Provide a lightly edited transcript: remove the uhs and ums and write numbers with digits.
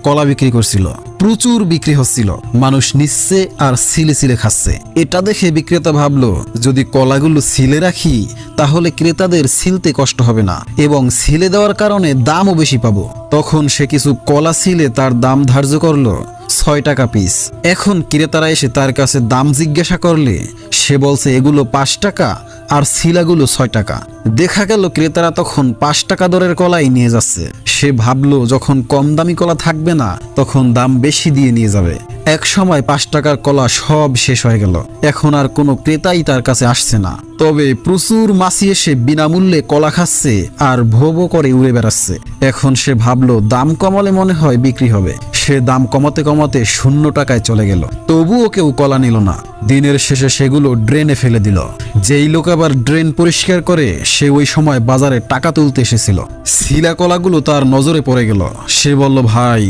কলা বিক্রি করছিল। প্রচুর বিক্রি হচ্ছিল, মানুষ নিচ্ছে আর ছিলে ছিলে খাচ্ছে। এটা দেখে বিক্রেতা ভাবলো, যদি কলাগুলো ছিলে রাখি তাহলে ক্রেতাদের ছিলতে কষ্ট হবে না এবং ছিলে দেওয়ার কারণে দামও বেশি পাবো। তখন সে কিছু কলা ছিলে তার দাম ধার্য করলো 6 টাকা পিস। এখন ক্রেতারা এসে তার কাছে দাম জিজ্ঞাসা করলে সে বলছে এগুলো 5 টাকা আর ছিলাগুলো 6 টাকা। দেখা গেল ক্রেতারা তখন 5 টাকা দরের কলাই নিয়ে যাচ্ছে। সে ভাবলো যখন কম দামি কলা থাকবে না তখন দাম বেশি দিয়ে নিয়ে যাবে। এক সময় 5 টাকার কলা সব শেষ হয়ে গেল। এখন আর কোনো ক্রেতাই তার কাছে আসছে না। তবে প্রচুর মাছি এসে বিনামূল্যে কলা খাচ্ছে আর ভো ভো করে উড়ে বেড়াচ্ছে। এখন সে ভাবলো দাম কমালে মনে হয় বিক্রি হবে। সে দাম কমাতে কমাতে 0 টাকায় চলে গেল। তবুও কেউ কলা নিল না। দিনের শেষে সেগুলো ড্রেনে ফেলে দিল। যেই লোক আবার ড্রেন পরিষ্কার করে সে ওই সময় বাজারে টাকা তুলতে এসেছিল। ছিলা কলাগুলো তার নজরে পড়ে গেল। সে বলল, ভাই